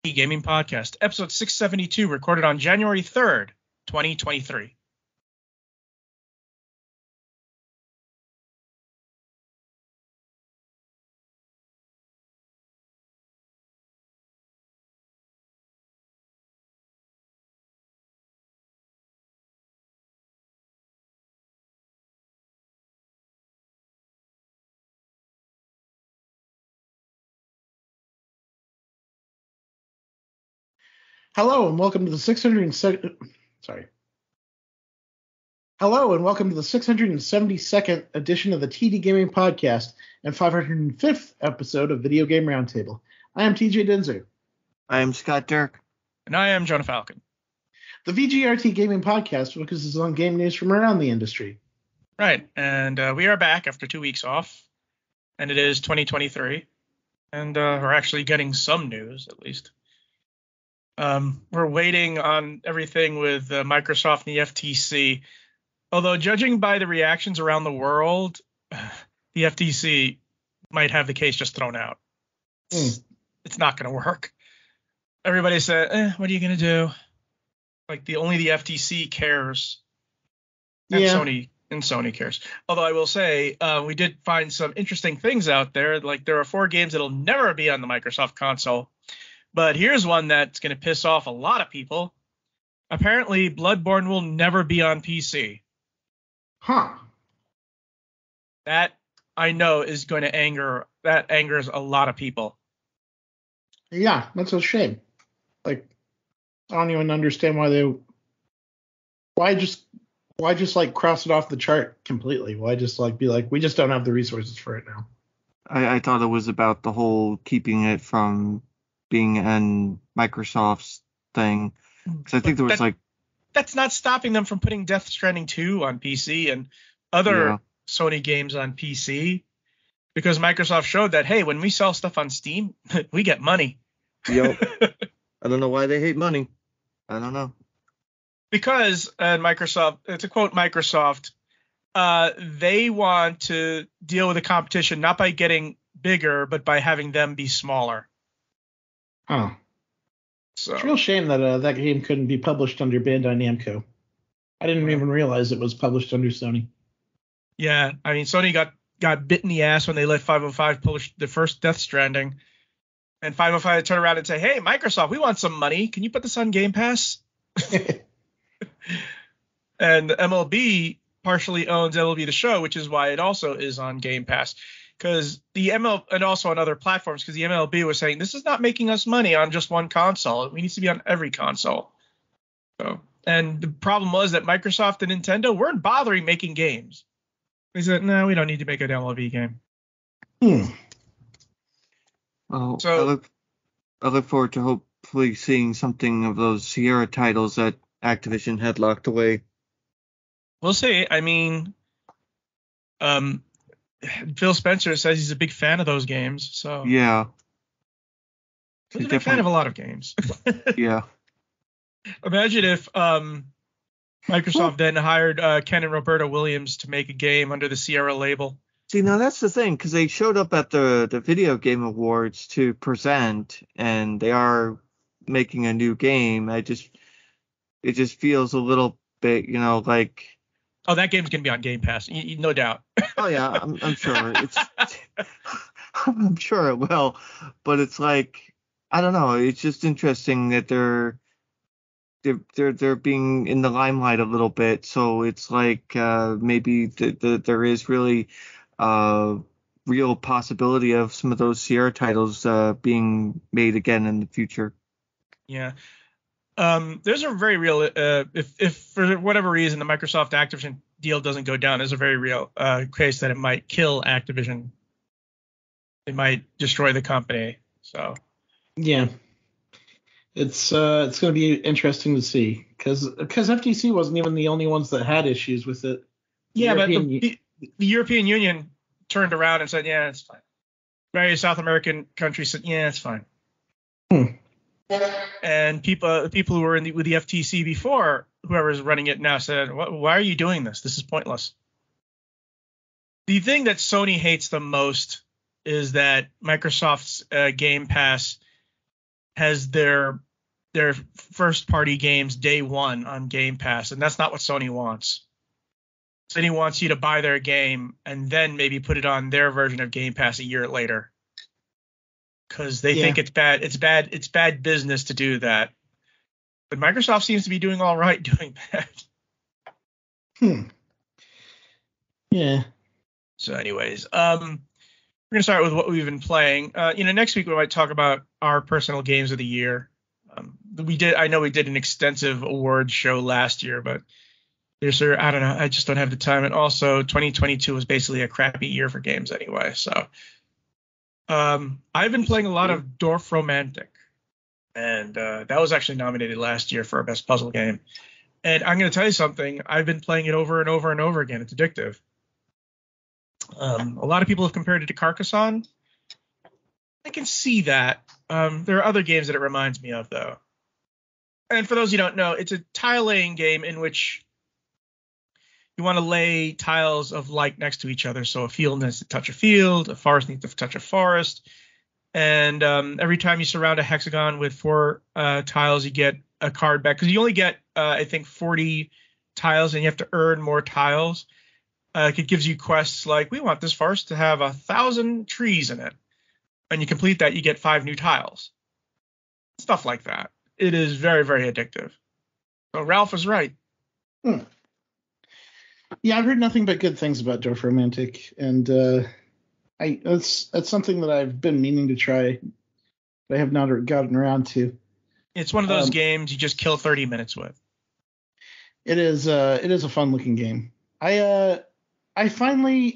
Gaming Podcast, episode 672, recorded on January 3rd, 2023. Hello and welcome to the 672nd edition of the TD Gaming Podcast and 505th episode of Video Game Roundtable. I am TJ Denzer. I am Scott Dirk. And I am Jonah Falcon. The VGRT Gaming Podcast focuses on game news from around the industry. Right, and we are back after 2 weeks off, and it is 2023, and we're actually getting some news, at least. We're waiting on everything with Microsoft and the FTC. Although, judging by the reactions around the world, the FTC might have the case just thrown out. It's not going to work. Everybody said, what are you going to do? Like, only the FTC cares. And Sony cares. Although I will say, we did find some interesting things out there. Like, there are 4 games that'll never be on the Microsoft console. But here's one that's going to piss off a lot of people. Apparently, Bloodborne will never be on PC. Huh. That, I know, is going to angers a lot of people. Yeah, that's a shame. Like, I don't even understand why just like cross it off the chart completely? Why just like be like, we just don't have the resources for it now? I thought it was about the whole keeping it from being in Microsoft's thing. So I think there was that's not stopping them from putting Death Stranding 2 on PC and other Sony games on PC, because Microsoft showed that, hey, when we sell stuff on Steam, we get money. Yep. I don't know why they hate money. I don't know. Because Microsoft, to quote Microsoft, they want to deal with the competition not by getting bigger, but by having them be smaller. Oh. So it's a real shame that that game couldn't be published under Bandai Namco. I didn't even realize it was published under Sony. Yeah, I mean, Sony got bit in the ass when they let 505 publish the first Death Stranding. And 505 turned around and say, hey, Microsoft, we want some money. Can you put this on Game Pass? And MLB partially owns MLB The Show, which is why it also is on Game Pass. Because the MLB, and also on other platforms, because the MLB was saying, this is not making us money on just one console. It needs to be on every console. So, and the problem was that Microsoft and Nintendo weren't bothering making games. They said, no, we don't need to make an MLB game. Well, so I look forward to hopefully seeing something of those Sierra titles that Activision had locked away. We'll see. I mean, Phil Spencer says he's a big fan of those games. So yeah, he's a big fan of a lot of games. Yeah. Imagine if Microsoft then hired Ken and Roberta Williams to make a game under the Sierra label. See, now that's the thing, because they showed up at the Video Game Awards to present, and they are making a new game. It just feels a little bit, like. Oh, that game's gonna be on Game Pass, no doubt. Oh yeah, I'm sure I'm sure it will, but it's like, I don't know. It's just interesting that they're being in the limelight a little bit. So it's like maybe there is really real possibility of some of those Sierra titles being made again in the future. Yeah. There's a very real, if for whatever reason the Microsoft Activision deal doesn't go down, there's a very real case that it might kill Activision. It might destroy the company. So yeah, it's going to be interesting to see, because FTC wasn't even the only ones that had issues with it. Yeah, but the European Union turned around and said, yeah, it's fine. Various South American countries said, yeah, it's fine. And people who were with the FTC before, whoever's running it now, said, why are you doing this? This is pointless. The thing that Sony hates the most is that Microsoft's Game Pass has their first party games day one on Game Pass, and that's not what Sony wants. Sony wants you to buy their game and then maybe put it on their version of Game Pass a year later, because they think it's bad. It's bad business to do that. But Microsoft seems to be doing all right doing that. Yeah. So, anyways, we're gonna start with what we've been playing. Next week we might talk about our personal games of the year. I know we did an extensive awards show last year, but I don't know. I just don't have the time. And also 2022 was basically a crappy year for games anyway. So I've been playing a lot of Dorf Romantic, and that was actually nominated last year for a best puzzle game. And I'm going to tell you something. I've been playing it over and over and over again. It's addictive. A lot of people have compared it to Carcassonne. I can see that. There are other games that it reminds me of, though. And for those who don't know, it's a tile laying game in which you want to lay tiles of like next to each other. So a field needs to touch a field, a forest needs to touch a forest. And every time you surround a hexagon with 4 tiles, you get a card back. Because you only get, I think, 40 tiles, and you have to earn more tiles. It gives you quests like, we want this forest to have 1,000 trees in it. And you complete that, you get 5 new tiles. Stuff like that. It is very, very addictive. So Ralph was right. Yeah, I've heard nothing but good things about Dorf Romantic, and that's something that I've been meaning to try, but I have not gotten around to. It's one of those games you just kill 30 minutes with. It is a fun looking game. I finally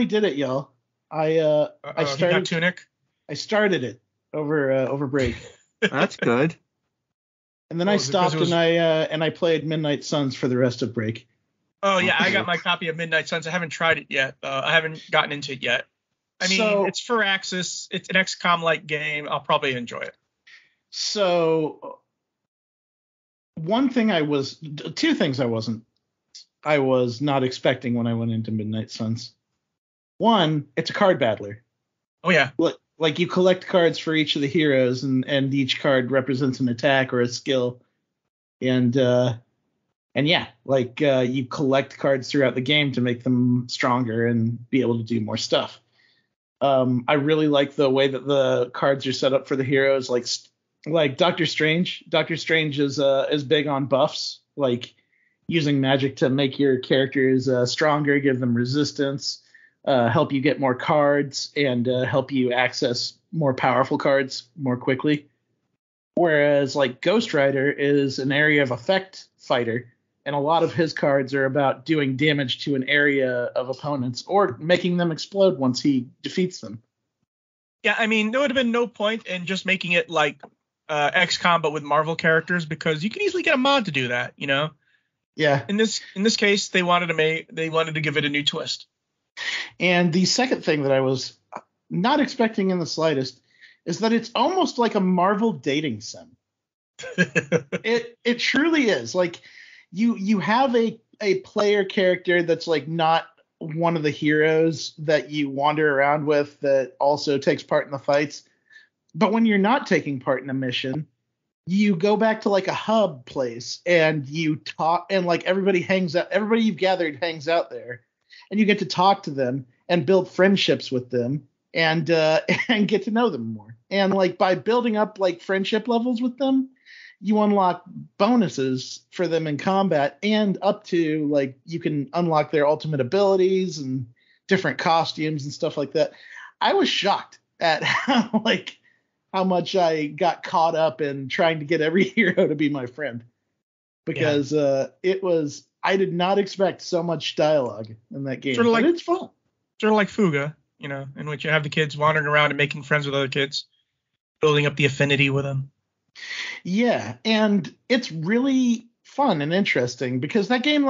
did it, y'all. I started you got Tunic. I started it over break. That's good. And then I stopped and I played Midnight Suns for the rest of break. Oh yeah, I got my copy of Midnight Suns. I haven't tried it yet. I haven't gotten into it yet. I mean, it's for Axis. It's an XCOM-like game. I'll probably enjoy it. So two things I was not expecting when I went into Midnight Suns. One, it's a card battler. Oh yeah. Like you collect cards for each of the heroes, and each card represents an attack or a skill. And yeah, you collect cards throughout the game to make them stronger and be able to do more stuff. I really like the way that the cards are set up for the heroes, like Doctor Strange. Doctor Strange is big on buffs, like using magic to make your characters stronger, give them resistance, help you get more cards, and help you access more powerful cards more quickly. Whereas Ghost Rider is an area of effect fighter, and a lot of his cards are about doing damage to an area of opponents or making them explode once he defeats them. Yeah, I mean, there would have been no point in just making it like XCOM but with Marvel characters, because you can easily get a mod to do that, you know? Yeah. In this case, they wanted to give it a new twist. And the second thing that I was not expecting in the slightest is that it's almost like a Marvel dating sim. It truly is. Like you have a player character that's not one of the heroes that you wander around with that also takes part in the fights. But when you're not taking part in a mission, you go back to a hub place and you talk, and everybody hangs out. Everybody you've gathered hangs out there, and you get to talk to them and build friendships with them and get to know them more. And by building up friendship levels with them, you unlock bonuses for them in combat, and up to you can unlock their ultimate abilities and different costumes and stuff like that. I was shocked at how much I got caught up in trying to get every hero to be my friend, because I did not expect so much dialogue in that game. But it's fun. Sort of like Fuga, in which you have the kids wandering around and making friends with other kids, building up the affinity with them. Yeah, and it's really fun and interesting because that game,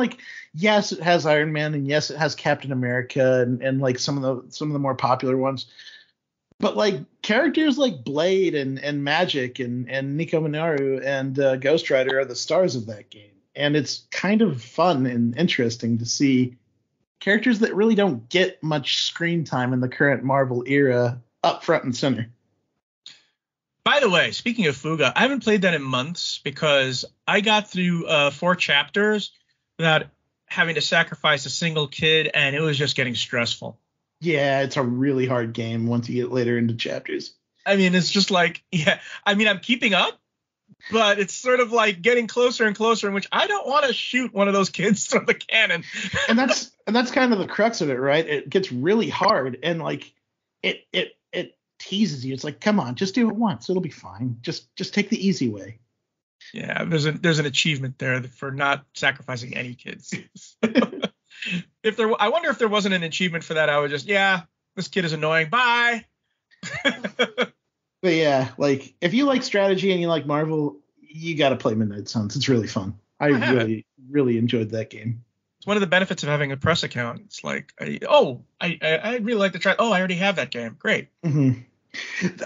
yes, it has Iron Man, and yes, it has Captain America, and some of the more popular ones. But characters like Blade and Magic and Nico Minoru and Ghost Rider are the stars of that game. And it's kind of fun and interesting to see characters that really don't get much screen time in the current Marvel era up front and center. By the way, speaking of Fuga, I haven't played that in months because I got through 4 chapters without having to sacrifice a single kid, and it was just getting stressful. Yeah, it's a really hard game once you get later into chapters. I mean, it's just like, yeah, I mean, I'm keeping up, but it's sort of like getting closer and closer, in which I don't want to shoot one of those kids from the cannon. and that's kind of the crux of it, right? It gets really hard, and like it teases you. It's like, come on, just do it once, it'll be fine. Just take the easy way. Yeah, there's an achievement there for not sacrificing any kids. I wonder if there wasn't an achievement for that, I would just, this kid is annoying. Bye. But yeah, like if you like strategy and you like Marvel, you got to play Midnight Suns. It's really fun. I really enjoyed that game. It's one of the benefits of having a press account. It's like, I really like to try. Oh, I already have that game. Great. Mm-hmm.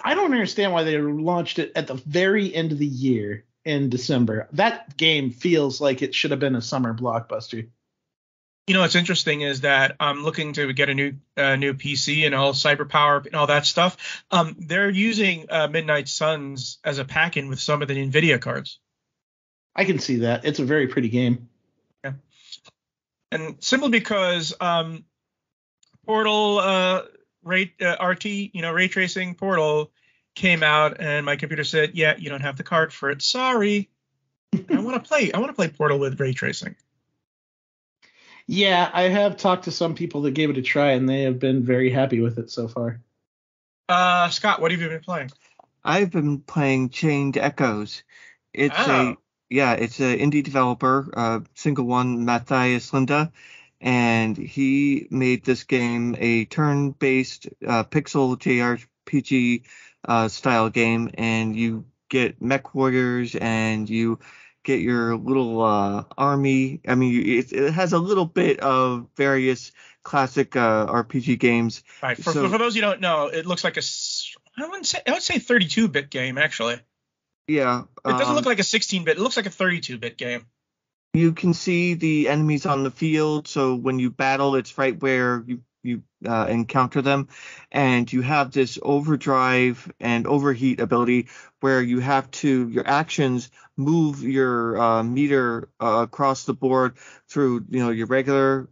I don't understand why they launched it at the very end of the year in December. That game feels like it should have been a summer blockbuster. You know what's interesting is that I'm looking to get a new PC and all cyberpower and all that stuff. They're using Midnight Suns as a pack-in with some of the NVIDIA cards. I can see that. It's a very pretty game. Yeah, and simply because Portal RT, ray tracing Portal came out, and my computer said, "Yeah, you don't have the card for it. Sorry." I want to play Portal with ray tracing. Yeah, I have talked to some people that gave it a try, and they have been very happy with it so far. Scott, what have you been playing? I've been playing Chained Echoes. It's an indie developer, single one, Matthias Linda, and he made this game a turn-based pixel JRPG style game, and you get mech warriors and you get your little army. I mean, it has a little bit of various classic RPG games. Right. For those you don't know, it looks like I would say 32-bit game, actually. Yeah. It doesn't look like a 16-bit. It looks like a 32-bit game. You can see the enemies on the field, so when you battle, it's right where you encounter them, and you have this overdrive and overheat ability where you have to, your actions move your meter across the board through your regular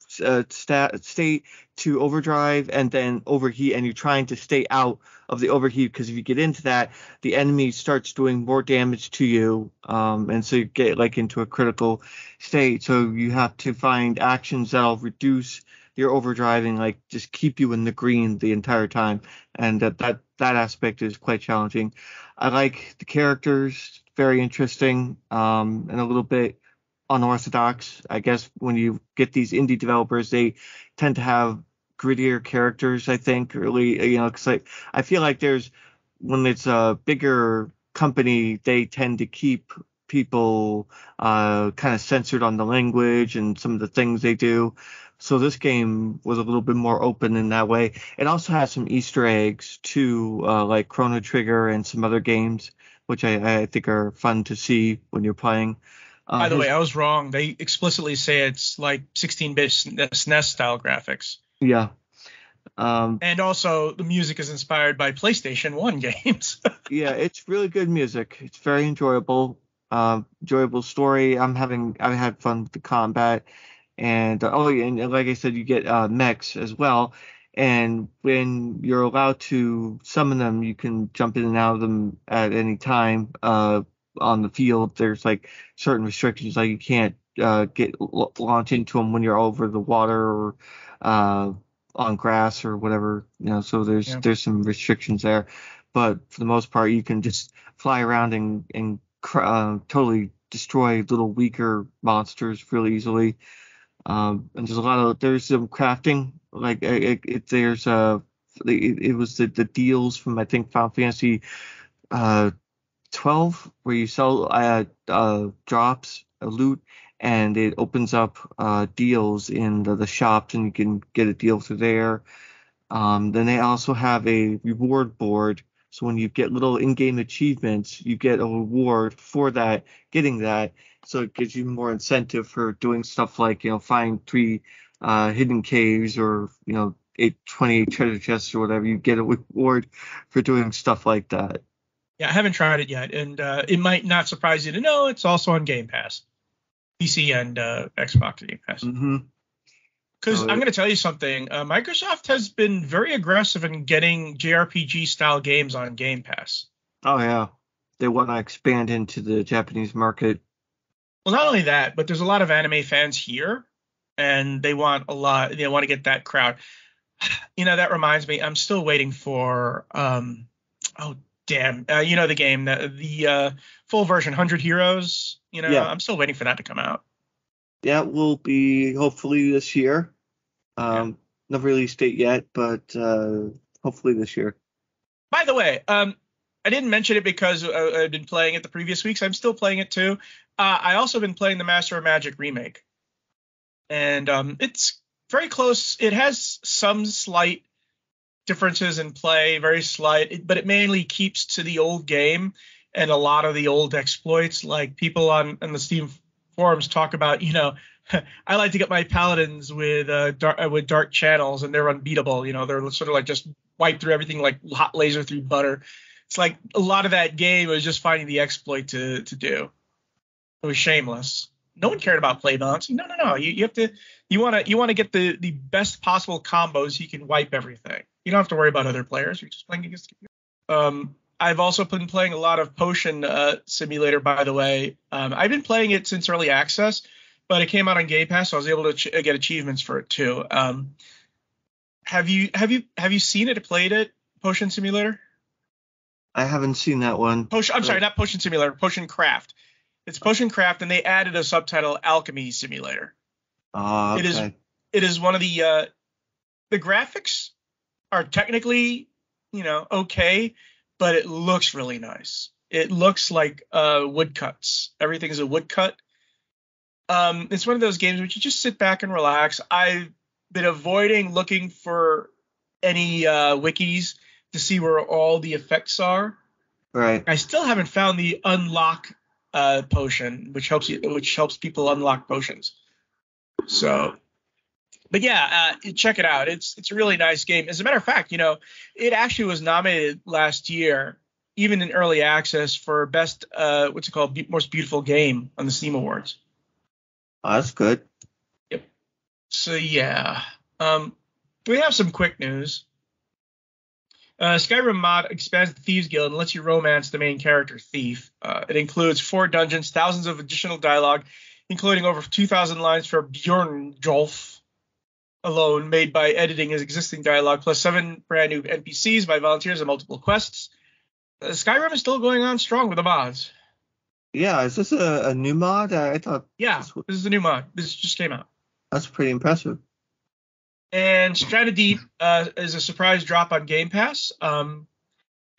state to overdrive and then overheat, and you're trying to stay out of the overheat, because if you get into that, the enemy starts doing more damage to you, and so you get like into a critical state. So you have to find actions that'll reduce your overdriving, like just keep you in the green the entire time, and that aspect is quite challenging. I like the characters, very interesting, and a little bit unorthodox. I guess when you get these indie developers, they tend to have grittier characters, I think, really, because I feel like when it's a bigger company, they tend to keep people kind of censored on the language and some of the things they do. So this game was a little bit more open in that way. It also has some Easter eggs too, like Chrono Trigger and some other games, which I think are fun to see when you're playing. By the way, I was wrong. They explicitly say it's like 16-bit SNES style graphics. Yeah. And also the music is inspired by PlayStation 1 games. Yeah, it's really good music. It's very enjoyable. Enjoyable story. I've had fun with the combat. And and like I said, you get mechs as well. And when you're allowed to summon them, you can jump in and out of them at any time on the field. There's like certain restrictions, like you can't launch into them when you're over the water or on grass or whatever. So there's some restrictions there. But for the most part, you can just fly around and totally destroy little weaker monsters really easily. And there's some crafting, like it was the deals from, I think, Final Fantasy 12, where you sell drops, loot, and it opens up deals in the shops, and you can get a deal through there. Then they also have a reward board. So when you get little in-game achievements, you get a reward for that, getting that. So it gives you more incentive for doing stuff like, find 3 hidden caves or, 28 treasure chests or whatever. You get a reward for doing stuff like that. Yeah, I haven't tried it yet, and it might not surprise you to know it's also on Game Pass, PC and Xbox Game Pass. Mm-hmm. Because I'm going to tell you something. Microsoft has been very aggressive in getting JRPG style games on Game Pass. Oh yeah, they want to expand into the Japanese market. Well, not only that, but there's a lot of anime fans here, and they want a lot. They want to get that crowd. That reminds me. I'm still waiting for. Oh damn! The game, the full version, 100 Heroes. Yeah. I'm still waiting for that to come out. That will be hopefully this year. No release date yet, but hopefully this year. By the way, I didn't mention it because I've been playing it the previous weeks. I'm still playing it too. I also been playing the Master of Magic remake, and it's very close. It has some slight differences in play, very slight, but it mainly keeps to the old game and a lot of the old exploits. Like people on the Steam forums talk about, I like to get my paladins with dark channels, and they're unbeatable. They're sort of like just wipe through everything like hot laser through butter. It's like a lot of that game was just finding the exploit to do. It was shameless. No one cared about play balancing. No. You have to. You want to get the best possible combos. You can wipe everything. You don't have to worry about other players. You're just playing against. I've also been playing a lot of Potion Simulator. By the way, I've been playing it since early access, but it came out on Game Pass, so I was able to get achievements for it too. Have you seen it? Played it? Potion Simulator? I haven't seen that one. I'm sorry, not Potion Simulator. Potion Craft. It's Potion Craft, and they added a subtitle, Alchemy Simulator. Oh, okay. It is one of the graphics are technically, okay, but it looks really nice. It looks like woodcuts. Everything is a woodcut. It's one of those games where you just sit back and relax. I've been avoiding looking for any wikis to see where all the effects are. Right. I still haven't found the unlock potion, which helps people unlock potions. So, but yeah, check it out. It's a really nice game. As a matter of fact, it actually was nominated last year, even in early access, for best most beautiful game on the Steam Awards. Oh, that's good. Yep. So yeah, we have some quick news. Skyrim mod expands the Thieves Guild and lets you romance the main character, Thief. It includes 4 dungeons, thousands of additional dialogue, including over 2,000 lines for Bjornjolf alone, made by editing his existing dialogue, plus 7 brand new NPCs by volunteers and multiple quests. Skyrim is still going on strong with the mods. Yeah, is this a new mod? I thought. Yeah, this is a new mod. This just came out. That's pretty impressive. And Strata Deep is a surprise drop on Game Pass.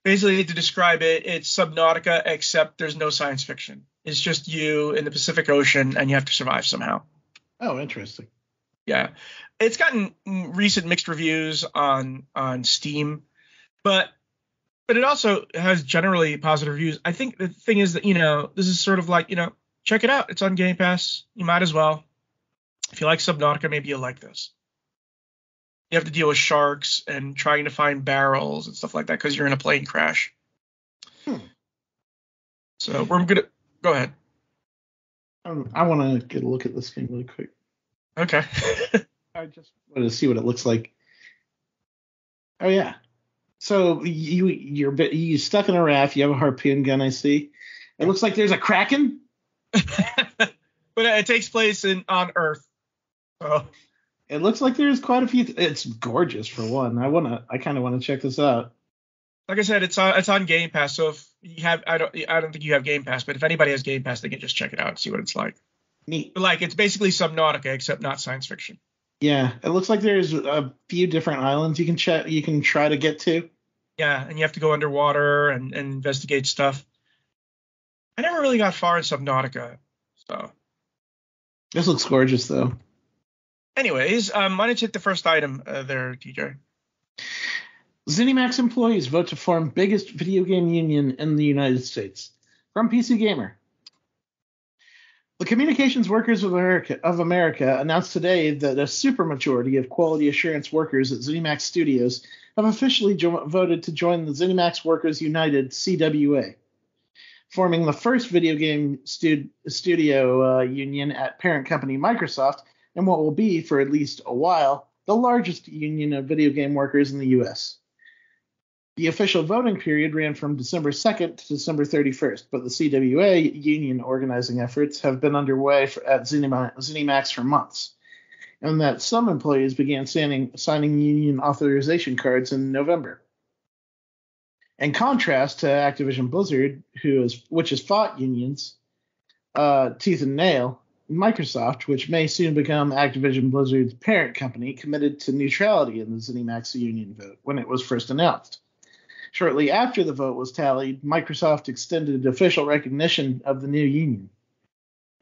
Basically, to describe it, it's Subnautica, except there's no science fiction. It's just you in the Pacific Ocean, and you have to survive somehow. Oh, interesting. Yeah. It's gotten recent mixed reviews on Steam, but it also has generally positive reviews. I think the thing is that, this is sort of like, check it out. It's on Game Pass. You might as well. If you like Subnautica, maybe you'll like this. You have to deal with sharks and trying to find barrels and stuff like that because you're in a plane crash. So we're going to go ahead. I want to get a look at this game really quick. Okay. I just wanted to see what it looks like. Oh yeah. So you're stuck in a raft. You have a harpoon gun. I see. It looks like there's a kraken. But it takes place on Earth. So. It looks like there's quite a few. It's gorgeous for one. I kind of want to check this out. Like I said, it's on Game Pass. So if you have, I don't think you have Game Pass, but if anybody has Game Pass, they can just check it out and see what it's like. Neat. Like it's basically Subnautica, except not science fiction. Yeah, it looks like there's a few different islands you can try to get to. Yeah, and you have to go underwater and investigate stuff. I never really got far in Subnautica, so. This looks gorgeous, though. Anyways, why don't you hit the first item there, TJ? ZeniMax employees vote to form biggest video game union in the United States. From PC Gamer. The Communications Workers of America announced today that a supermajority of quality assurance workers at ZeniMax Studios have officially voted to join the ZeniMax Workers United (CWA), forming the first video game studio union at parent company Microsoft, and what will be, for at least a while, the largest union of video game workers in the U.S. The official voting period ran from December 2nd to December 31st, but the CWA union organizing efforts have been underway at ZeniMax for months, and that some employees began signing union authorization cards in November. In contrast to Activision Blizzard, which has fought unions tooth and nail, Microsoft, which may soon become Activision Blizzard's parent company, committed to neutrality in the ZeniMax union vote when it was first announced. Shortly after the vote was tallied, Microsoft extended official recognition of the new union.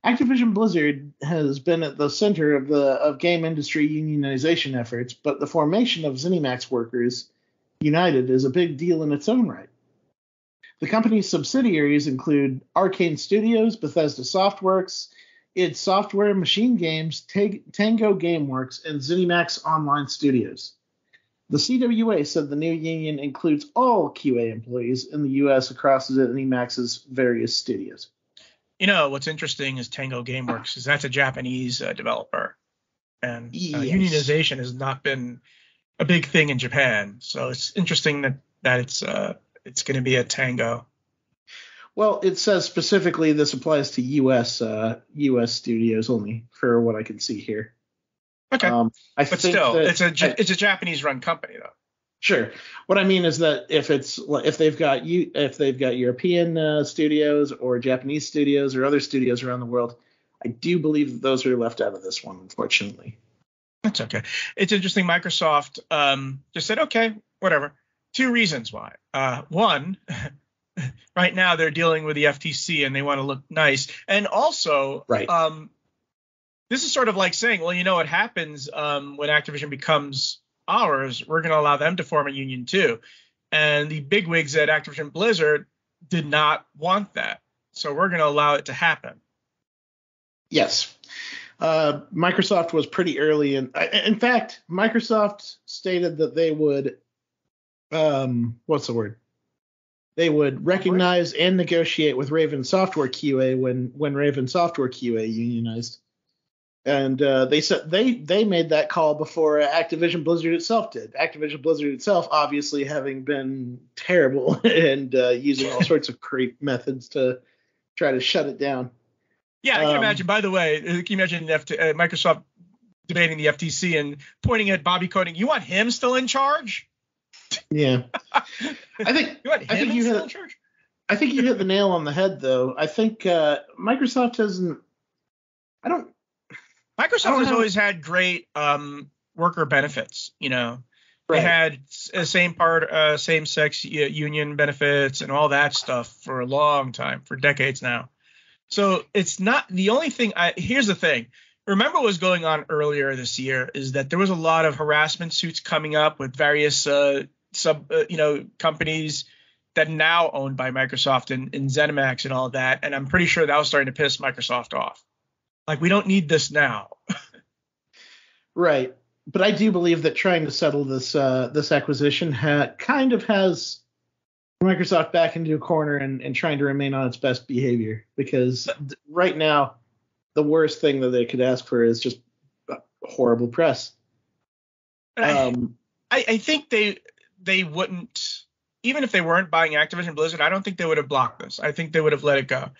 Activision Blizzard has been at the center of game industry unionization efforts, but the formation of ZeniMax Workers United is a big deal in its own right. The company's subsidiaries include Arcane Studios, Bethesda Softworks, id Software, Machine Games, Tango Gameworks, and ZeniMax Online Studios. The CWA said the new union includes all QA employees in the U.S. across ZeniMax's various studios. You know, what's interesting is Tango Gameworks, because that's a Japanese developer. And Yes. Unionization has not been a big thing in Japan. So it's interesting that it's going to be a Tango. Well, it says specifically this applies to U.S. studios only, for what I can see here. Okay, but still, it's a Japanese-run company, though. Sure. What I mean is that if they've got European studios or Japanese studios or other studios around the world, I do believe that those are left out of this one, unfortunately. That's okay. It's interesting. Microsoft just said, okay, whatever. Two reasons why. One, right now they're dealing with the FTC and they want to look nice, and also, right. This is sort of like saying, well, you know what happens when Activision becomes ours, we're going to allow them to form a union too. And the bigwigs at Activision Blizzard did not want that. So we're going to allow it to happen. Yes. Microsoft was pretty early. In fact, Microsoft stated that they would, They would recognize and negotiate with Raven Software QA when Raven Software QA unionized. And they said they made that call before Activision Blizzard itself did. Activision Blizzard itself, obviously, having been terrible and using all sorts of creep methods to try to shut it down. Yeah, I can imagine. By the way, can you imagine Microsoft debating the FTC and pointing at Bobby Kotick? You want him still in charge? Yeah, I think you hit the nail on the head, though. I think Microsoft hasn't. Microsoft has always had great worker benefits. You know, right. They had same-sex union benefits and all that stuff for a long time, for decades now. So it's not the only thing. Here's the thing. Remember what was going on earlier this year is that there was a lot of harassment suits coming up with various companies that are now owned by Microsoft and ZeniMax and all that. And I'm pretty sure that was starting to piss Microsoft off. Like, we don't need this now. Right. But I do believe that trying to settle this acquisition kind of has Microsoft back into a corner and trying to remain on its best behavior, because right now the worst thing that they could ask for is just horrible press. I think they wouldn't, even if they weren't buying Activision Blizzard, I don't think they would have blocked this. I think they would have let it go.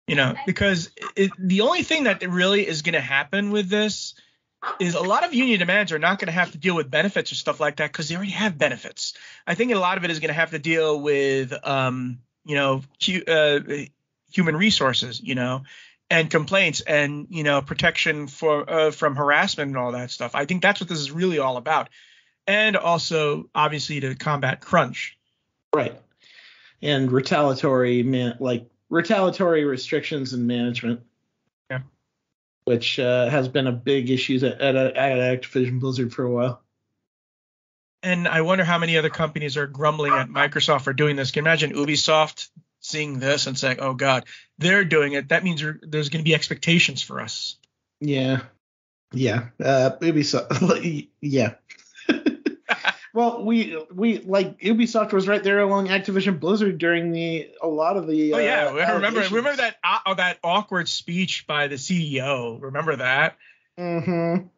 You know, because the only thing that really is going to happen with this is a lot of union demands are not going to have to deal with benefits or stuff like that, because they already have benefits. I think a lot of it is going to have to deal with, human resources, and complaints and, protection from harassment and all that stuff. I think that's what this is really all about. And also, obviously, to combat crunch. Right. And retaliatory restrictions and management. Yeah. Which has been a big issue at Activision Blizzard for a while. And I wonder how many other companies are grumbling at Microsoft for doing this. Can you imagine Ubisoft seeing this and saying, "Oh God, they're doing it. That means there's going to be expectations for us." Yeah. Ubisoft. Yeah. Well, we like Ubisoft was right there along Activision Blizzard during a lot of the. Oh yeah, remember allegations. that awkward speech by the CEO. Remember that? Mm-hmm.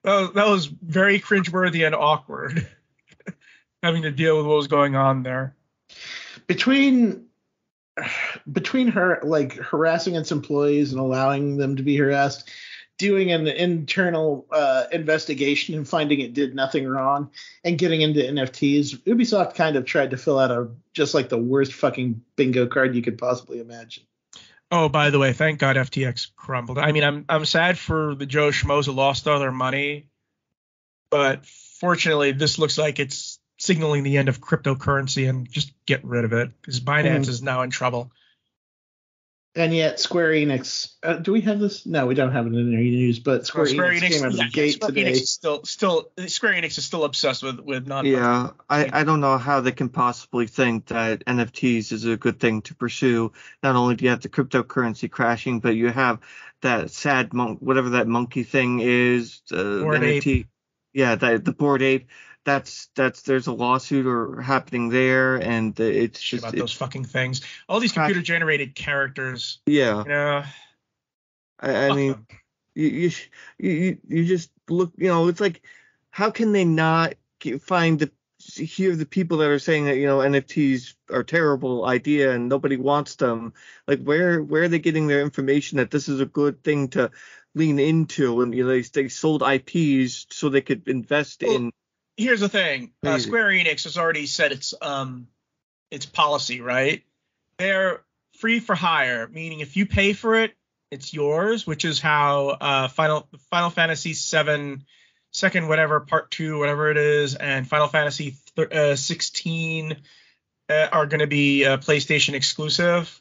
that was very cringeworthy and awkward. Having to deal with what was going on there. Between her like harassing its employees and allowing them to be harassed, doing an internal investigation and finding it did nothing wrong, and getting into NFTs, Ubisoft kind of tried to fill out just like the worst fucking bingo card you could possibly imagine. Oh, by the way, thank God FTX crumbled. I mean, I'm sad for the Joe Schmoes who lost all their money, but fortunately, this looks like it's signaling the end of cryptocurrency, and just get rid of it because Binance is now in trouble. And yet, Square Enix. Do we have this? No, we don't have it in any news. But Square Enix came out of the gate today. Square Enix is still obsessed with non. Yeah, I don't know how they can possibly think that NFTs is a good thing to pursue. Not only do you have the cryptocurrency crashing, but you have that sad whatever that monkey thing is, the Bored NFT. Ape. Yeah, the Bored Ape. That's there's a lawsuit happening there, and it's Shit just about those fucking things. All these computer generated characters. Yeah. You know. I mean, you just look. It's like, how can they not hear the people that are saying that NFTs are a terrible idea and nobody wants them? Like, where are they getting their information that this is a good thing to lean into? And they sold IPs so they could invest in. Here's the thing. Square Enix has already said its policy, right? They're free for hire, meaning if you pay for it, it's yours, which is how Final Fantasy VII, second whatever, part 2, whatever it is, and Final Fantasy 16 are going to be PlayStation exclusive,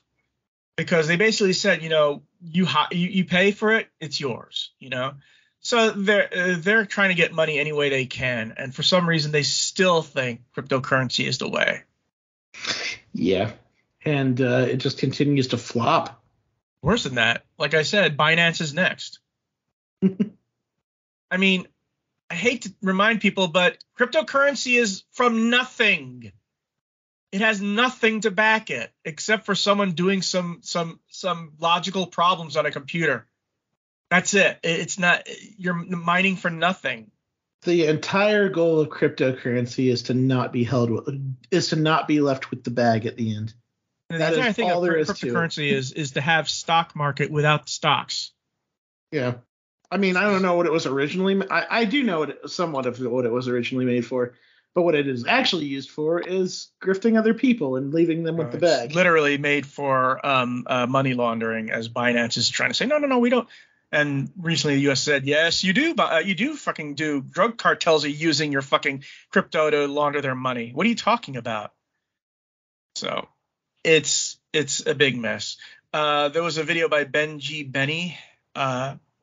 because they basically said, you pay for it, it's yours, So they're trying to get money any way they can, and for some reason they still think cryptocurrency is the way. Yeah, and it just continues to flop. Worse than that, like I said, Binance is next. I mean, I hate to remind people, but cryptocurrency is from nothing. It has nothing to back it except for someone doing some logical problems on a computer. That's it. It's not, you're mining for nothing. The entire goal of cryptocurrency is to not be left with the bag at the end. And the entire thing of cryptocurrency is to have stock market without stocks. Yeah. I mean, I don't know what it was originally. I do know somewhat of what it was originally made for, but what it is actually used for is grifting other people and leaving them with the bag. It's literally made for money laundering, as Binance is trying to say, no, we don't. And recently the U.S. said, yes, you do. But you do fucking do. Drug cartels are using your fucking crypto to launder their money. What are you talking about? So it's a big mess. There was a video by Benny,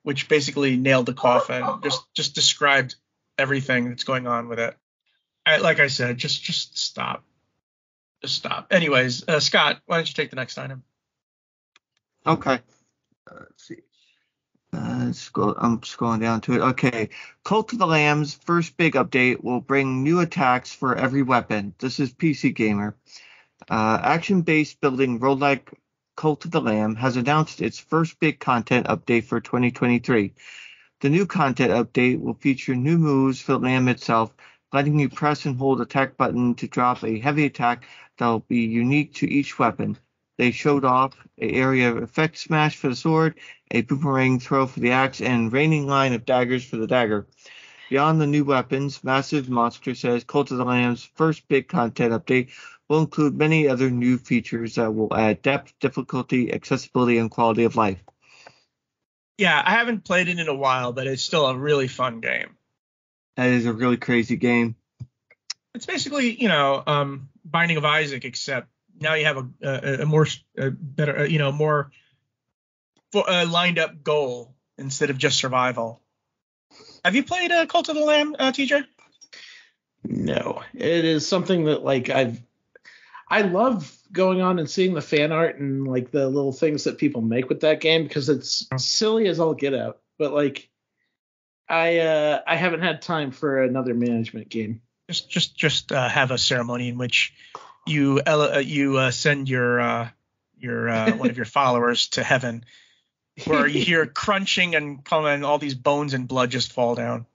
which basically nailed the coffin. Just described everything that's going on with it. Like I said, just stop. Just stop. Anyways, Scott, why don't you take the next item? Okay. Let's see. I'm scrolling down to it. Okay. Cult of the Lamb's first big update will bring new attacks for every weapon. This is PC Gamer. Action-based building roguelike Cult of the Lamb has announced its first big content update for 2023. The new content update will feature new moves for the Lamb itself, letting you press and hold attack button to drop a heavy attack that will be unique to each weapon. They showed off an area of effect smash for the sword, a boomerang throw for the axe, and raining line of daggers for the dagger. Beyond the new weapons, Massive Monster says Cult of the Lamb's first big content update will include many other new features that will add depth, difficulty, accessibility, and quality of life. Yeah, I haven't played it in a while, but it's still a really fun game. That is a really crazy game. It's basically, Binding of Isaac, except now you have a better, more lined up goal instead of just survival. Have you played Cult of the Lamb, TJ? No, it is something that I love going on and seeing the fan art and like the little things that people make with that game because it's silly as all get out. But like, I haven't had time for another management game. Just have a ceremony in which you send your one of your followers to heaven, where you hear crunching and all these bones and blood just fall down.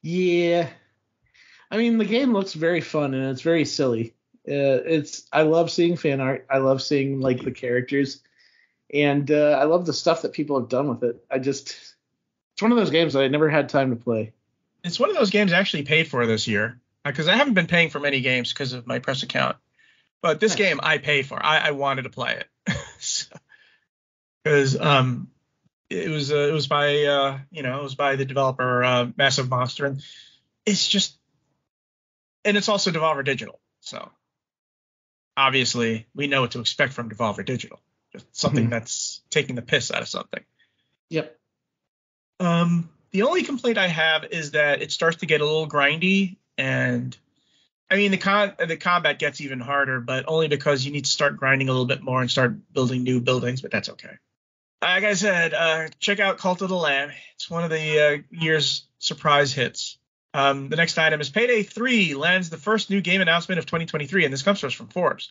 Yeah, I mean the game looks very fun and it's very silly. I love seeing fan art. I love seeing like the characters, and I love the stuff that people have done with it. It's one of those games that I never had time to play. It's one of those games I actually paid for this year because I haven't been paying for many games because of my press account. But this game I paid for. I wanted to play it because it was by it was by the developer Massive Monster, and it's also Devolver Digital. So obviously we know what to expect from Devolver Digital. Just something that's taking the piss out of something. Yep. The only complaint I have is that it starts to get a little grindy, and I mean the combat gets even harder, but only because you need to start grinding a little bit more and start building new buildings. But that's okay. Like I said, check out Cult of the Lamb. It's one of the year's surprise hits. The next item is Payday 3 lands the first new game announcement of 2023, and this comes to us from Forbes.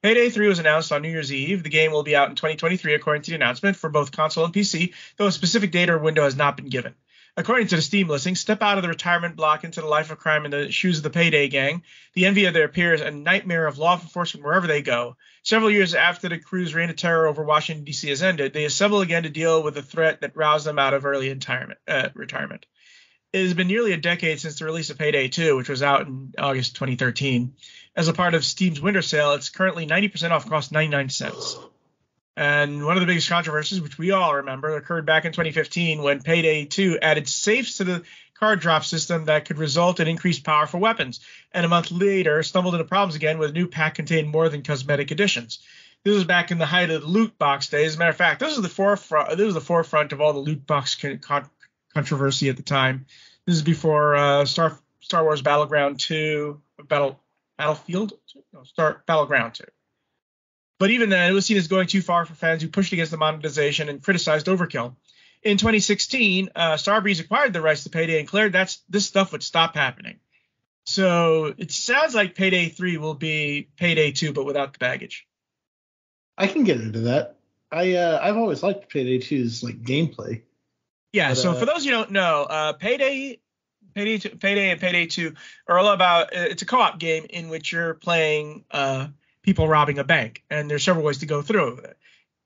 Payday 3 was announced on New Year's Eve. The game will be out in 2023, according to the announcement, for both console and PC, though a specific date or window has not been given. According to the Steam listing, step out of the retirement block into the life of crime in the shoes of the Payday gang, the envy of their peers, and nightmare of law enforcement wherever they go. Several years after the crew's reign of terror over Washington, D.C. has ended, they assemble again to deal with the threat that roused them out of early retirement. It has been nearly a decade since the release of Payday 2, which was out in August 2013. As a part of Steam's winter sale, it's currently 90% off, cost 99 cents. And one of the biggest controversies, which we all remember, occurred back in 2015 when Payday 2 added safes to the card drop system that could result in increased power for weapons, and a month later stumbled into problems again with a new pack containing more than cosmetic additions. This was back in the height of the loot box days. As a matter of fact, this was the forefront of all the loot box controversy at the time. This is before Star Wars Battleground 2, Battleground 2. But even then, it was seen as going too far for fans who pushed against the monetization and criticized overkill. In 2016, Starbreeze acquired the rights to Payday and declared that this stuff would stop happening. So it sounds like Payday 3 will be Payday 2, but without the baggage. I can get into that. I've always liked Payday 2's like gameplay. Yeah. But, so for those who don't know, Payday and Payday 2 are all about. It's a co-op game in which you're playing people robbing a bank, and there's several ways to go through it.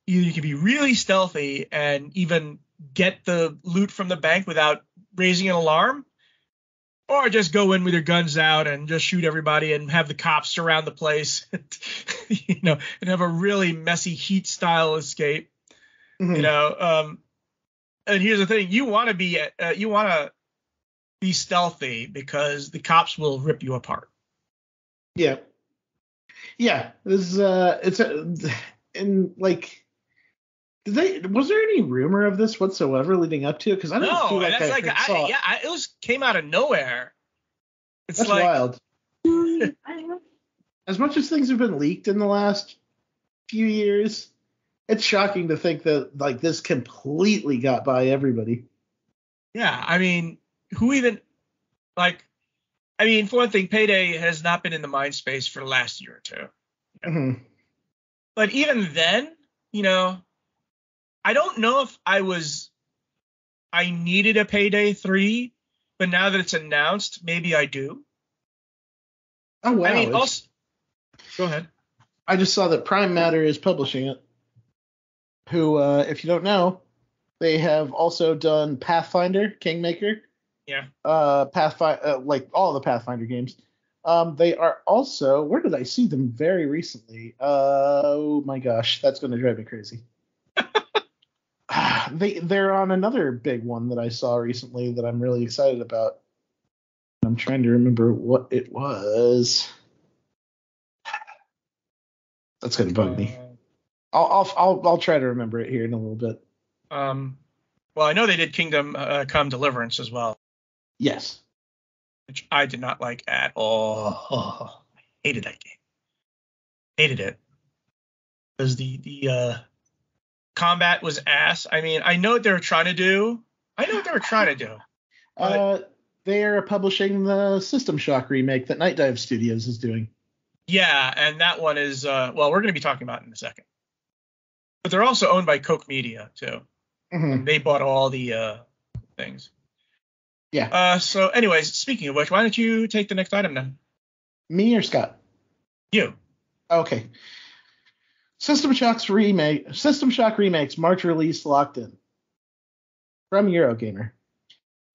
Either you can be really stealthy and even get the loot from the bank without raising an alarm, or just go in with your guns out and just shoot everybody and have the cops surround the place, and have a really messy heat style escape. Mm-hmm. And here's the thing: you want to be stealthy because the cops will rip you apart. Yeah. Yeah, was there any rumor of this whatsoever leading up to it? Because I don't feel like it came out of nowhere. That's wild. As much as things have been leaked in the last few years, it's shocking to think that like this completely got by everybody. Yeah, I mean, who even like? I mean, for one thing, Payday has not been in the mind space for the last year or two. Mm-hmm. But even then, I don't know if I needed a Payday 3, but now that it's announced, maybe I do. Oh, wow. I mean, go ahead. I just saw that Prime Matter is publishing it, who, if you don't know, they have also done Pathfinder, Kingmaker. Yeah. Pathfinder, like all the Pathfinder games. They are also. Where did I see them very recently? Oh my gosh, that's going to drive me crazy. They're on another big one that I saw recently that I'm really excited about. I'm trying to remember what it was. That's going to bug me. I'll try to remember it here in a little bit. Well, I know they did Kingdom Come Deliverance as well. Yes. Which I did not like at all. I hated that game. Hated it because the combat was ass. I mean, I know what they were trying to do. They are publishing the System Shock remake that Night Dive Studios is doing. Yeah, and that one is well, we're going to be talking about it in a second. But they're also owned by Koch Media too. Mm-hmm. And they bought all the things. Yeah. So, anyways, speaking of which, why don't you take the next item then? Me or Scott? You. Okay. System Shock Remake's March release locked in. From Eurogamer.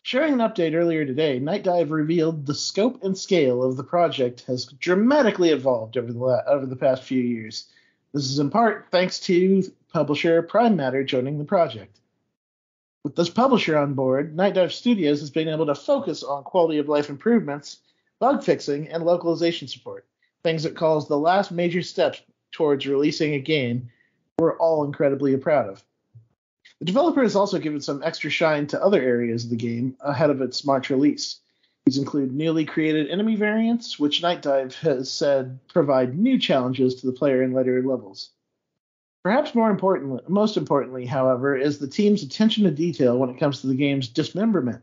Sharing an update earlier today, Night Dive revealed the scope and scale of the project has dramatically evolved over the past few years. This is in part thanks to publisher Prime Matter joining the project. With this publisher on board, Night Dive Studios has been able to focus on quality of life improvements, bug fixing, and localization support, things it calls the last major steps towards releasing a game we're all incredibly proud of. The developer has also given some extra shine to other areas of the game ahead of its March release. These include newly created enemy variants, which Night Dive has said provide new challenges to the player in later levels. Perhaps most importantly, however, is the team's attention to detail when it comes to the game's dismemberment.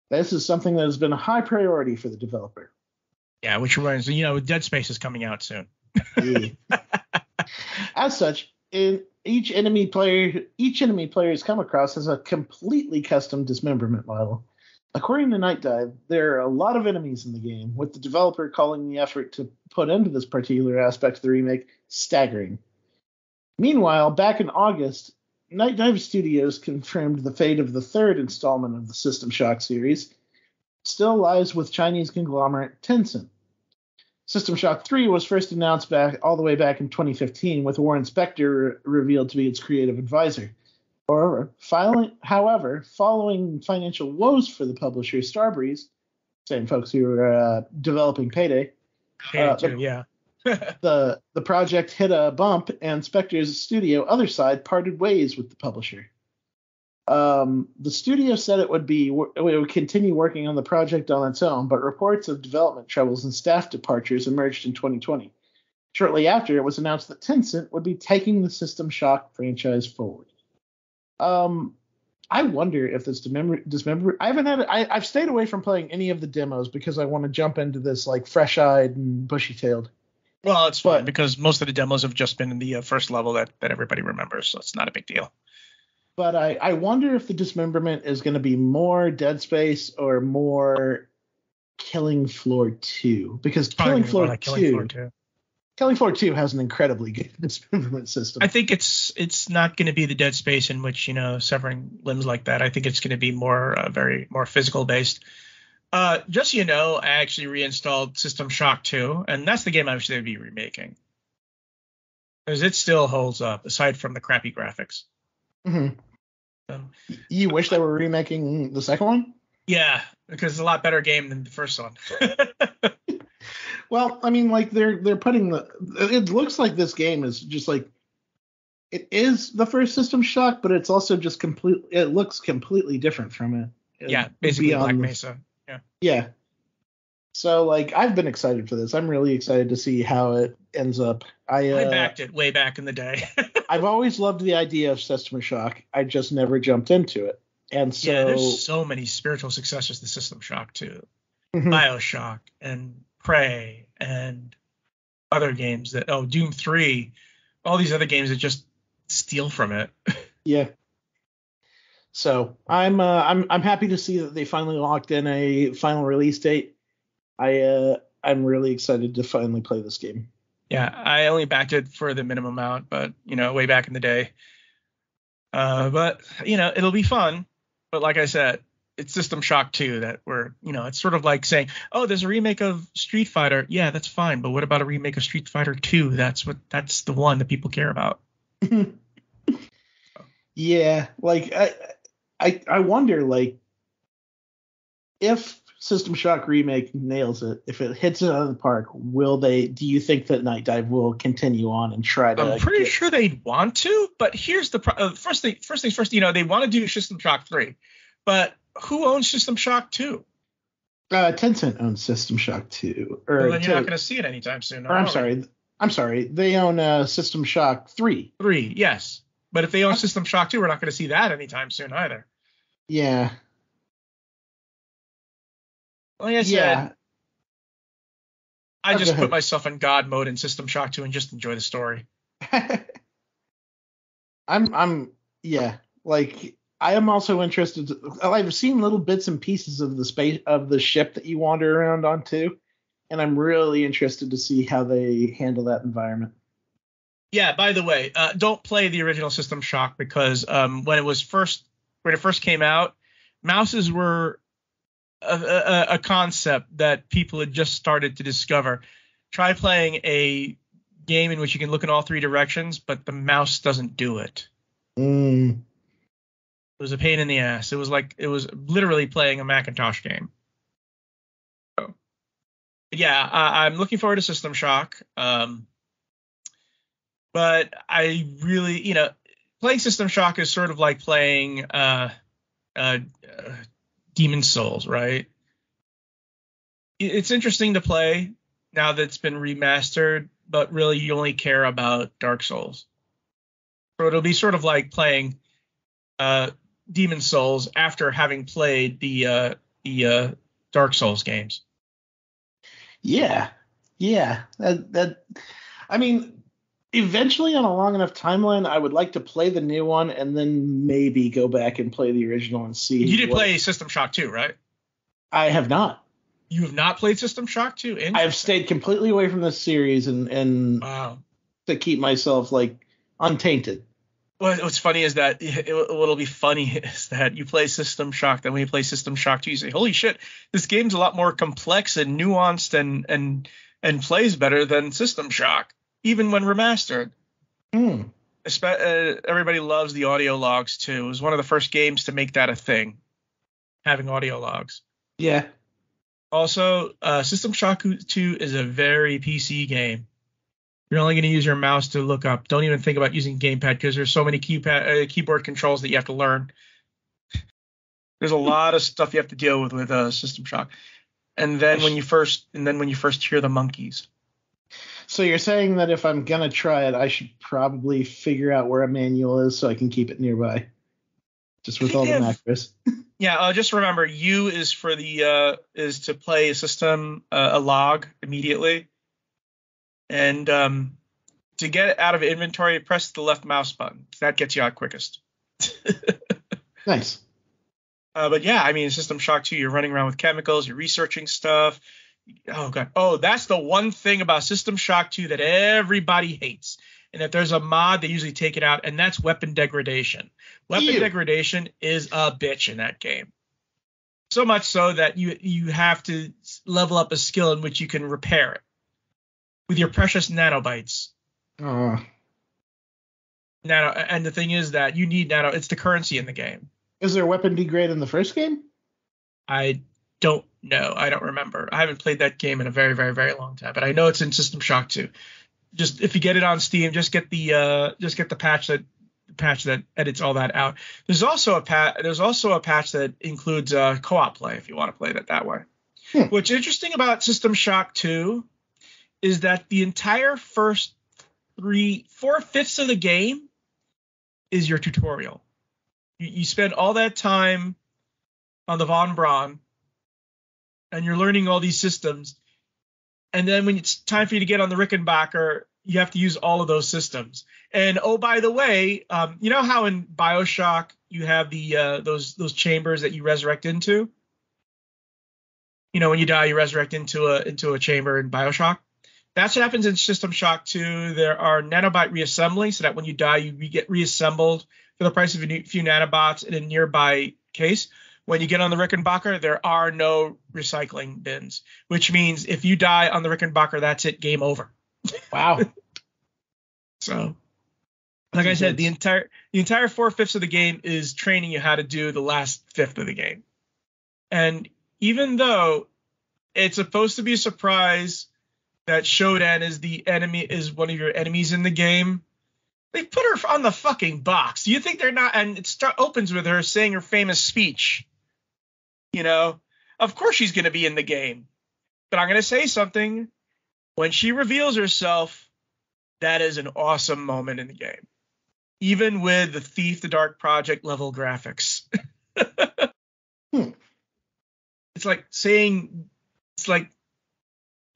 This is something that has been a high priority for the developer. Yeah, which reminds me, Dead Space is coming out soon. Yeah. As such, each enemy players come across has a completely custom dismemberment model. According to Night Dive, there are a lot of enemies in the game, with the developer calling the effort to put into this particular aspect of the remake staggering. Meanwhile, back in August, Night Dive Studios confirmed the fate of the third installment of the System Shock series still lies with Chinese conglomerate Tencent. System Shock 3 was first announced all the way back in 2015, with Warren Spector revealed to be its creative advisor. However, following financial woes for the publisher Starbreeze, same folks who were developing Payday, the project hit a bump, and Spector's studio Otherside parted ways with the publisher. The studio said it would continue working on the project on its own, but reports of development troubles and staff departures emerged in 2020. Shortly after, it was announced that Tencent would be taking the System Shock franchise forward. I wonder if this dismember. I've stayed away from playing any of the demos because I want to jump into this like fresh-eyed and bushy-tailed. Well, it's fine because most of the demos have just been in the first level that everybody remembers, so it's not a big deal. But I wonder if the dismemberment is going to be more Dead Space or more Killing Floor 2. Because Killing Floor 2 has an incredibly good dismemberment system. I think it's not going to be the Dead Space in which, severing limbs like that. I think it's going to be more physical based. Just so you know, I actually reinstalled System Shock 2, and that's the game I wish they'd be remaking. Because it still holds up, aside from the crappy graphics. Mm-hmm. You wish they were remaking the second one? Yeah, because it's a lot better game than the first one. Well, I mean, like they're putting it looks like this game is just like it is the first System Shock, but it's also just it looks completely different from it. Yeah, basically Black Mesa. Yeah. Yeah. So like I've been excited for this. I'm really excited to see how it ends up. I backed it way back in the day. I've always loved the idea of System Shock. I just never jumped into it. And so there's so many spiritual successors to System Shock too. Mm-hmm. BioShock and Prey and other games Doom 3, all these other games that just steal from it. Yeah. So I'm happy to see that they finally locked in a final release date. I'm really excited to finally play this game. Yeah, I only backed it for the minimum amount, but way back in the day. But it'll be fun. But like I said, it's System Shock 2 that it's sort of like saying, oh, there's a remake of Street Fighter. Yeah, that's fine. But what about a remake of Street Fighter 2? That's the one that people care about. Yeah, like I wonder, like, if System Shock Remake nails it, if it hits it out of the park, do you think that Night Dive will continue on and try to? I'm pretty sure they'd want to, but here's the first things first. They want to do System Shock 3, but who owns System Shock 2? Tencent owns System Shock 2. Well, then you're not going to see it anytime soon. I'm sorry. I'm sorry, they own System Shock 3. 3, yes. But if they own System Shock 2, we're not going to see that anytime soon either. Yeah. Like I said, Yeah. I go just ahead. put myself in God mode in System Shock 2 and just enjoy the story. Yeah. Like, I am also interested. I've seen little bits and pieces of the ship that you wander around on too, and I'm really interested to see how they handle that environment. Yeah, by the way, don't play the original System Shock because when it first came out, mouses were a concept that people had just started to discover. Try playing a game in which you can look in all 3 directions, but the mouse doesn't do it. Mm. It was a pain in the ass. It was literally playing a Macintosh game. So, yeah, I'm looking forward to System Shock. But I really, playing System Shock is sort of like playing Demon Souls, right? It's interesting to play now that it's been remastered, but really you only care about Dark Souls. So it'll be sort of like playing Demon Souls after having played the Dark Souls games. Yeah. I mean, eventually on a long enough timeline, I would like to play the new one and then maybe go back and play the original and see. You did play System Shock 2, right? I have not. You have not played System Shock 2? I've stayed completely away from this series and wow. to keep myself like untainted. Well, what's funny is that what'll be funny is that you play System Shock, then when you play System Shock 2, you say, "Holy shit, this game's a lot more complex and nuanced and plays better than System Shock, even when remastered." Everybody loves the audio logs too. It was one of the first games to make that a thing, having audio logs. Yeah. Also, System Shock 2 is a very PC game. You're only going to use your mouse to look up. Don't even think about using gamepad because there's so many keyboard controls that you have to learn. There's a lot of stuff you have to deal with System Shock. And then when you first hear the monkeys. So you're saying that if I'm gonna try it, I should probably figure out where a manual is so I can keep it nearby, just with all the macros. Yeah, just remember, U is for is to play a system a log immediately. And to get it out of inventory, press the left mouse button. That gets you out quickest. Nice. But yeah, I mean, System Shock 2, you're running around with chemicals, you're researching stuff. Oh, God. Oh, that's the one thing about System Shock 2 that everybody hates. And if there's a mod, they usually take it out, and that's weapon degradation. Weapon degradation is a bitch in that game. So much so that you have to level up a skill in which you can repair it with your precious nanobytes. And the thing is that you need nano. It's the currency in the game. Is there weapon degrade in the first game? I don't know. I don't remember. I haven't played that game in a very, very, very long time. But I know it's in System Shock 2. Just if you get it on Steam, just get the patch that edits all that out. There's also a patch that includes co-op play if you want to play that way. What's interesting about System Shock 2 is that the entire first 4/5 of the game is your tutorial. You spend all that time on the Von Braun, and you're learning all these systems. And then when it's time for you to get on the Rickenbacker, you have to use all of those systems. And oh, by the way, you know how in BioShock you have the those chambers that you resurrect into? You know, when you die, you resurrect into a chamber in BioShock. That's what happens in System Shock 2. There are nanobyte reassembly, so that when you die, you get reassembled for the price of a few nanobots in a nearby case. When you get on the Rickenbacker, there are no recycling bins, which means if you die on the Rickenbacker, that's it, game over. Wow. So, like I said, the entire 4/5 of the game is training you how to do the last 1/5 of the game. And even though it's supposed to be a surprise that Shodan is one of your enemies in the game, they put her on the fucking box. Do you think they're not? And it opens with her saying her famous speech. You know, of course she's going to be in the game. But I'm going to say something. When she reveals herself, that is an awesome moment in the game, even with the Thief the Dark Project level graphics. It's like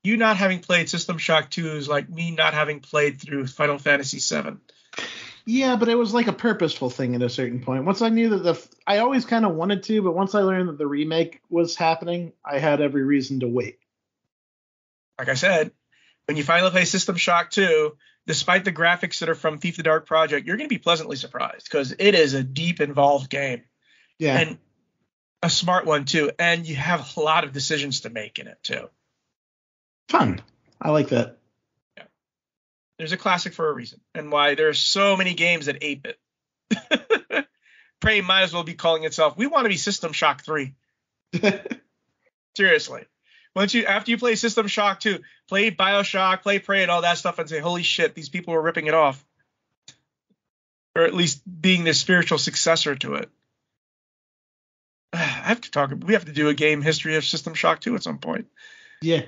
you not having played System Shock 2 is like me not having played through Final Fantasy 7. Yeah, but it was like a purposeful thing at a certain point. Once I knew that I always kind of wanted to, but once I learned that the remake was happening, I had every reason to wait. Like I said, when you finally play System Shock 2, despite the graphics that are from Thief the Dark Project, you're going to be pleasantly surprised because it is a deep, involved game. Yeah. And a smart one, too. And you have a lot of decisions to make in it, too. Fun. I like that. Yeah. There's a classic for a reason, and why there's so many games that ape it. Prey might as well be calling itself, we want to be System Shock 3. Seriously. After you play System Shock 2, play BioShock, play Prey and all that stuff and say, holy shit, these people are ripping it off. Or at least being the spiritual successor to it. We have to do a game history of System Shock 2 at some point. Yeah.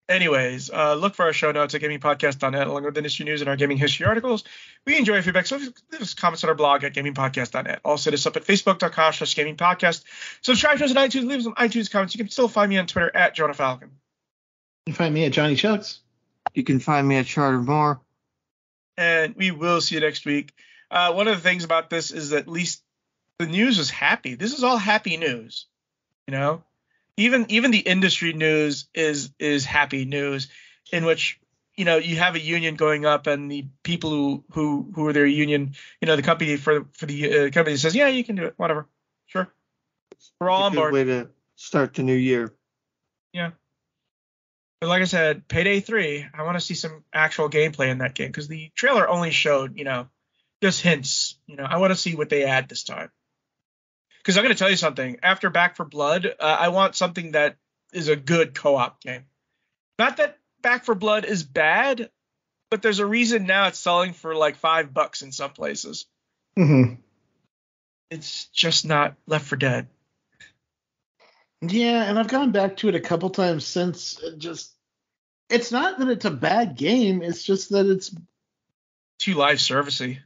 Anyways, look for our show notes at gamingpodcast.net along with industry news and our gaming history articles. We enjoy your feedback, so leave us comments on our blog at gamingpodcast.net. Also, hit us up at facebook.com/gamingpodcast. Subscribe to us on iTunes. Leave us some iTunes comments. You can still find me on Twitter at Jonah Falcon. You can find me at Johnny Chucks. You can find me at Charter Moore. And we will see you next week. One of the things about this is that at least the news is happy. This is all happy news, you know? Even the industry news is happy news, in which, you know, you have a union going up, and the people who are their union, you know, the company for the company says, yeah, you can do it, whatever, sure, we're all on board. Way to start the new year. Yeah, but like I said, Payday 3, I want to see some actual gameplay in that game because the trailer only showed, you know, just hints. You know, I want to see what they add this time. Because I'm going to tell you something. After Back 4 Blood, I want something that is a good co-op game. Not that Back 4 Blood is bad, but there's a reason now it's selling for like $5 in some places. Mm-hmm. It's just not Left 4 Dead. Yeah, and I've gone back to it a couple times since. It's not that it's a bad game. It's just that it's too live servicey.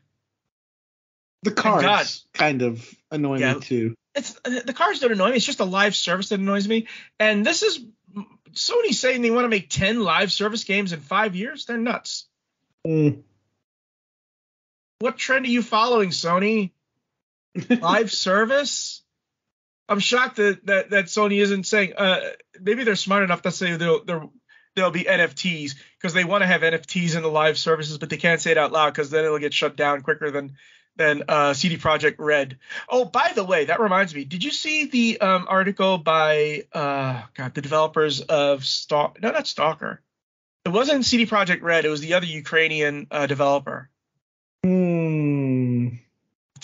The cars kind of annoy me too. The cars don't annoy me. It's just a live service that annoys me. And this is Sony saying they want to make 10 live service games in 5 years. They're nuts. What trend are you following, Sony? Live service? I'm shocked that Sony isn't saying. Maybe they're smart enough to say there'll be NFTs because they want to have NFTs in the live services, but they can't say it out loud because then it'll get shut down quicker than CD Projekt Red. Oh, by the way, that reminds me. Did you see the article by the developers of not Stalker? It wasn't CD Projekt Red. It was the other Ukrainian developer. To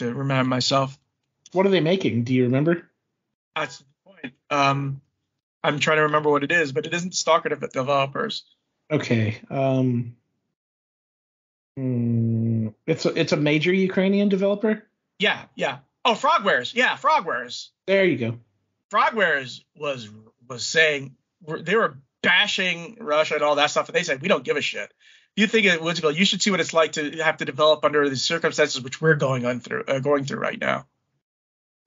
remind myself. What are they making? Do you remember? That's the point. I'm trying to remember what it is, but it isn't Stalker developers. Okay. It's a major Ukrainian developer? Yeah. Oh, Frogwares. Yeah, Frogwares. There you go. Frogwares was saying they were bashing Russia and all that stuff, and they said, we don't give a shit. You think it would, you should see what it's like to have to develop under the circumstances which we're going through right now.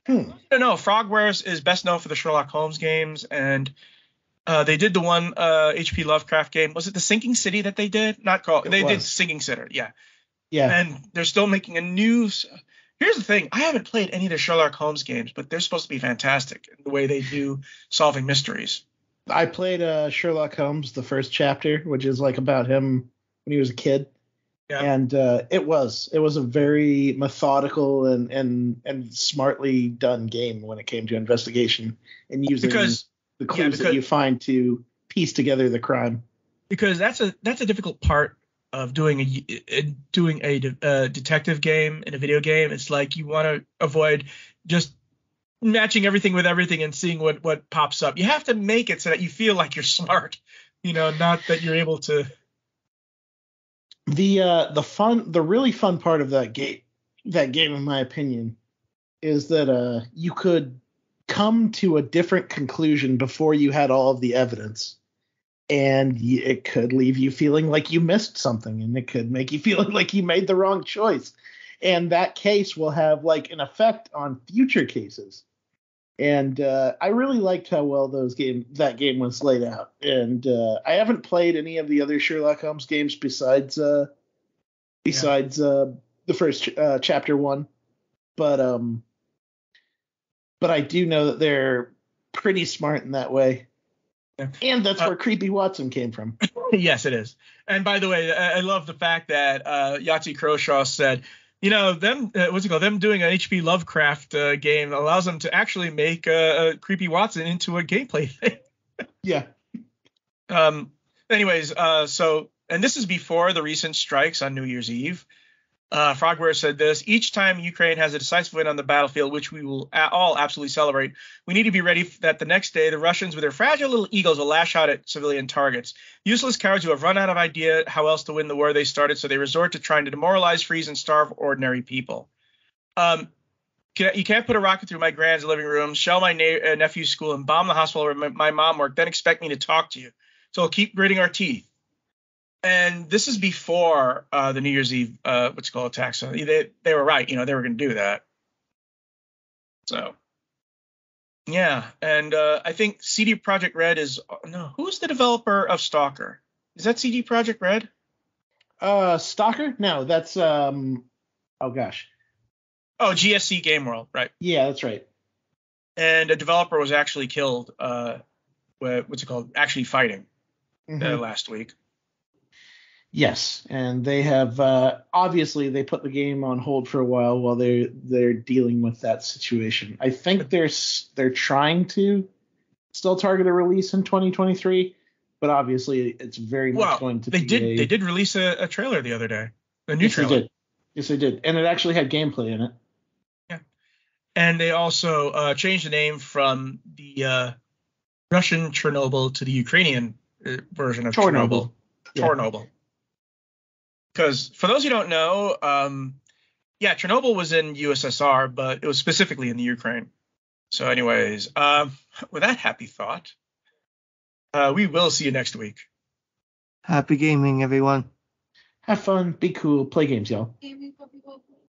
I don't know. Frogwares is best known for the Sherlock Holmes games, and they did the one H.P. Lovecraft game. Was it the Sinking City that they did? Did Sinking City, yeah. Yeah. And they're still making a new. Here's the thing. I haven't played any of the Sherlock Holmes games, but they're supposed to be fantastic in the way they do solving mysteries. I played Sherlock Holmes, the first chapter, which is like about him when he was a kid. Yeah. And it was a very methodical and smartly done game when it came to investigation and using the clues that you find to piece together the crime. Because that's a difficult part of doing a detective game in a video game. It's like you want to avoid just matching everything with everything and seeing what pops up. You have to make it so that you feel like you're smart, not that you're able to. The really fun part of that game, in my opinion, is that you could come to a different conclusion before you had all of the evidence. and it could leave you feeling like you missed something, and it could make you feel like you made the wrong choice. And that case will have like an effect on future cases. And I really liked how well that game was laid out. And I haven't played any of the other Sherlock Holmes games besides the first chapter one, but I do know that they're pretty smart in that way. Yeah. And that's where Creepy Watson came from. Yes, it is. And by the way, I love the fact that Yahtzee Croshaw said, them them doing an H.P. Lovecraft game allows them to actually make Creepy Watson into a gameplay thing. Yeah. Anyways, and this is before the recent strikes on New Year's Eve. Frogware said this: each time Ukraine has a decisive win on the battlefield, which we will all absolutely celebrate, we need to be ready that the next day the Russians with their fragile little egos will lash out at civilian targets. Useless cowards who have run out of idea how else to win the war they started, so they resort to trying to demoralize, freeze, and starve ordinary people. You can't put a rocket through my grand's living room, shell my nephew's school, and bomb the hospital where my mom worked, then expect me to talk to you. So we'll keep gritting our teeth. And this is before the New Year's Eve, attacks. So they were right. They were going to do that. So, yeah. And I think CD Projekt Red who's the developer of Stalker? Is that CD Projekt Red? Stalker? No, that's, oh gosh. Oh, GSC Game World, right. Yeah, that's right. And a developer was actually killed, actually fighting last week. Yes, and they have obviously they put the game on hold for a while they're dealing with that situation. I think they're trying to still target a release in 2023, but obviously it's very much going to be. They did release a trailer the other day, a new trailer. Yes, they did, and it actually had gameplay in it. Yeah, and they also changed the name from the Russian Chernobyl to the Ukrainian version of Chernobyl. Yeah. Chernobyl. Because for those who don't know, Chernobyl was in USSR, but it was specifically in the Ukraine. So anyways, with that happy thought, we will see you next week. Happy gaming, everyone. Have fun, be cool, play games, y'all.